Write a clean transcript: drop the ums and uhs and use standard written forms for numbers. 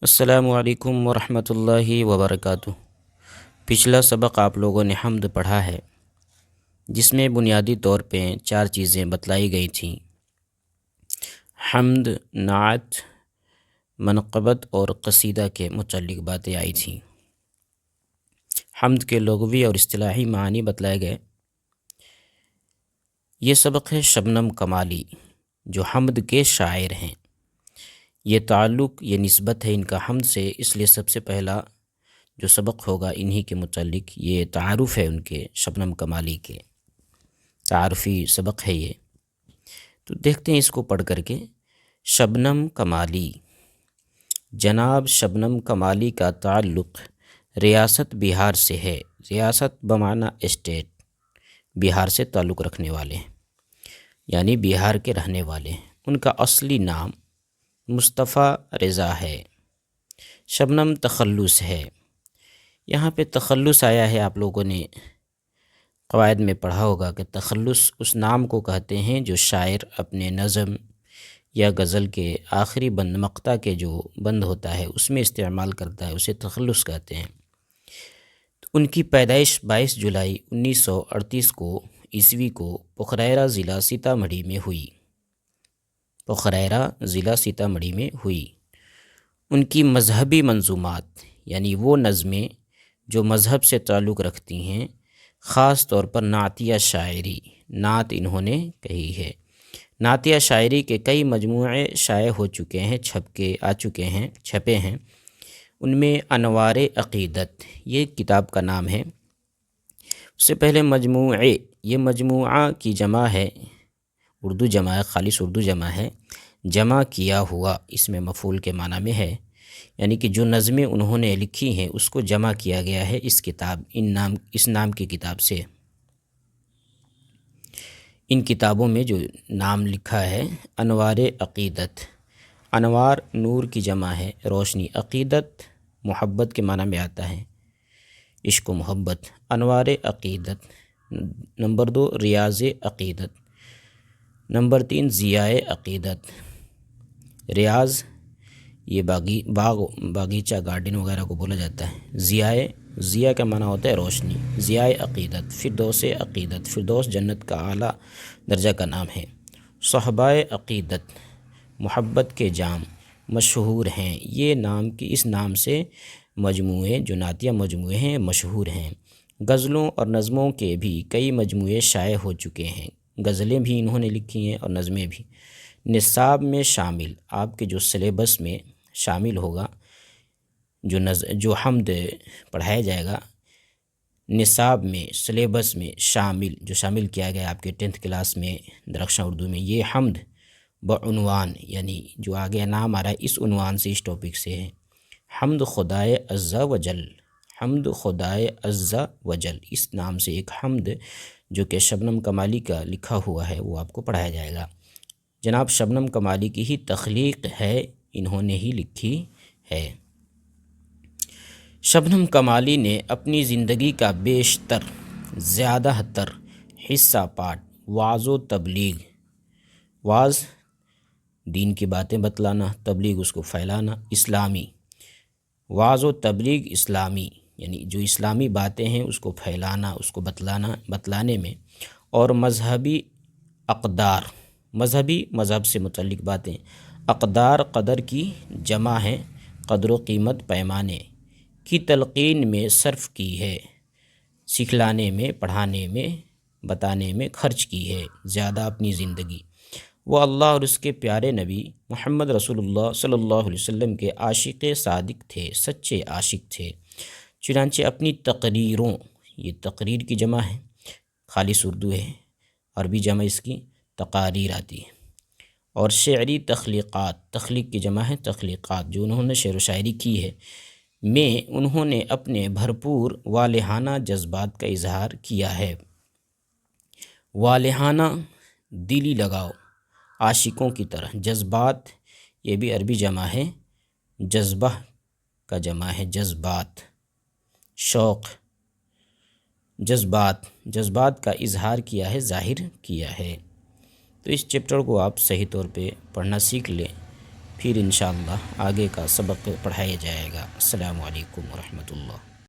السلام علیکم ورحمۃ اللہ وبرکاتہ۔ پچھلا سبق آپ لوگوں نے حمد پڑھا ہے، جس میں بنیادی طور پہ 4 چیزیں بتلائی گئی تھیں: حمد، نعت، منقبت اور قصیدہ کے متعلق باتیں آئی تھیں۔ حمد کے لغوی اور اصطلاحی معنی بتلائے گئے۔ یہ سبق ہے شبنم کمالی، جو حمد کے شاعر ہیں۔ یہ تعلق، یہ نسبت ہے ان کا حمد سے، اس لیے سب سے پہلا جو سبق ہوگا انہی کے متعلق، یہ تعارف ہے ان کے، شبنم کمالی کے تعارفی سبق ہے یہ۔ تو دیکھتے ہیں اس کو پڑھ کر کے۔ شبنم کمالی، جناب شبنم کمالی کا تعلق ریاست بہار سے ہے۔ ریاست بمعنی اسٹیٹ، بہار سے تعلق رکھنے والے ہیں، یعنی بہار کے رہنے والے ہیں۔ ان کا اصلی نام مصطفیٰ رضا ہے۔ شبنم تخلص ہے۔ یہاں پہ تخلص آیا ہے، آپ لوگوں نے قواعد میں پڑھا ہوگا کہ تخلص اس نام کو کہتے ہیں جو شاعر اپنے نظم یا غزل کے آخری بند، مقطع کے جو بند ہوتا ہے اس میں استعمال کرتا ہے، اسے تخلص کہتے ہیں۔ تو ان کی پیدائش 22 جولائی 1938 کو عیسوی کو پوکھرا ضلع سیتامڑھی میں ہوئی۔ پوکھرا ضلع سیتامڑھی میں ہوئی۔ ان کی مذہبی منظومات، یعنی وہ نظمیں جو مذہب سے تعلق رکھتی ہیں، خاص طور پر نعتیہ شاعری، نعت انہوں نے کہی ہے۔ نعتیہ شاعری کے کئی مجموعے شائع ہو چکے ہیں، چھپے ہیں۔ ان میں انوار عقیدت، یہ کتاب کا نام ہے۔ اس سے پہلے مجموعے، یہ مجموعہ کی جمع ہے، اردو جمع ہے، خالص اردو جمع ہے، جمع کیا ہوا، اس میں مفعول کے معنی میں ہے، یعنی کہ جو نظمیں انہوں نے لکھی ہیں اس کو جمع کیا گیا ہے اس کتاب، اس نام کی کتاب سے۔ ان کتابوں میں جو نام لکھا ہے انوار عقیدت، انوار نور کی جمع ہے، روشنی، عقیدت محبت کے معنی میں آتا ہے، عشق و محبت۔ انوار عقیدت۔ نمبر 2 ریاض عقیدت۔ نمبر 3 ضیاء عقیدت۔ ریاض یہ باغیچہ، گارڈن وغیرہ کو بولا جاتا ہے۔ ضیاء کا معنی ہوتا ہے روشنی، ضیاء عقیدت۔ فردوس عقیدت، فردوس جنت کا اعلیٰ درجہ کا نام ہے۔ صحبۂ عقیدت، محبت کے جام، مشہور ہیں۔ یہ اس نام سے مجموعے، جو نعتیہ مجموعے ہیں، مشہور ہیں۔ غزلوں اور نظموں کے بھی کئی مجموعے شائع ہو چکے ہیں۔ غزلیں بھی انہوں نے لکھی ہیں اور نظمیں بھی۔ نصاب میں شامل، آپ کے جو سلیبس میں شامل ہوگا، جو حمد پڑھایا جائے گا، نصاب میں، سلیبس میں شامل کیا گیا آپ کے 10th کلاس میں درخشاں اردو میں، یہ حمد بعنوان، یعنی جو آگے نام آ رہا ہے اس عنوان سے، اس ٹاپک سے ہے، حمد خدائے عز و جل۔ حمد خدائے عز و جل، اس نام سے ایک حمد جو کہ شبنم کمالی کا لکھا ہوا ہے وہ آپ کو پڑھایا جائے گا۔ جناب شبنم کمالی کی ہی تخلیق ہے، انہوں نے ہی لکھی ہے۔ شبنم کمالی نے اپنی زندگی کا بیشتر، زیادہ تر حصہ پاٹ وعظ و تبلیغ، وعظ دین کی باتیں بتلانا، تبلیغ اس کو پھیلانا، اسلامی وعظ و تبلیغ، اسلامی یعنی جو اسلامی باتیں ہیں اس کو پھیلانا، اس کو بتلانے میں، اور مذہبی اقدار، مذہب سے متعلق باتیں، اقدار قدر کی جمع ہے، قدر و قیمت، پیمانے کی تلقین میں صرف کی ہے، سکھلانے میں، پڑھانے میں، بتانے میں خرچ کی ہے زیادہ اپنی زندگی۔ وہ اللہ اور اس کے پیارے نبی محمد رسول اللہ صلی اللہ علیہ وسلم کے عاشق صادق تھے، سچے عاشق تھے۔ چنانچہ اپنی تقریروں، یہ تقریر کی جمع ہے، خالص اردو ہے، عربی جمع اس کی تقاریر آتی ہے، اور شعری تخلیقات، تخلیق کی جمع ہے تخلیقات، جو انہوں نے شعر و شاعری کی ہے، میں انہوں نے اپنے بھرپور والہانہ جذبات کا اظہار کیا ہے۔ والہانہ، دلی لگاؤ، عاشقوں کی طرح۔ جذبات، یہ بھی عربی جمع ہے، جذبہ کا جمع ہے جذبات، شوق، جذبات کا اظہار کیا ہے، ظاہر کیا ہے۔ تو اس چیپٹر کو آپ صحیح طور پہ پڑھنا سیکھ لیں، پھر انشاءاللہ آگے کا سبق پڑھایا جائے گا۔ السلام علیکم ورحمۃ اللہ۔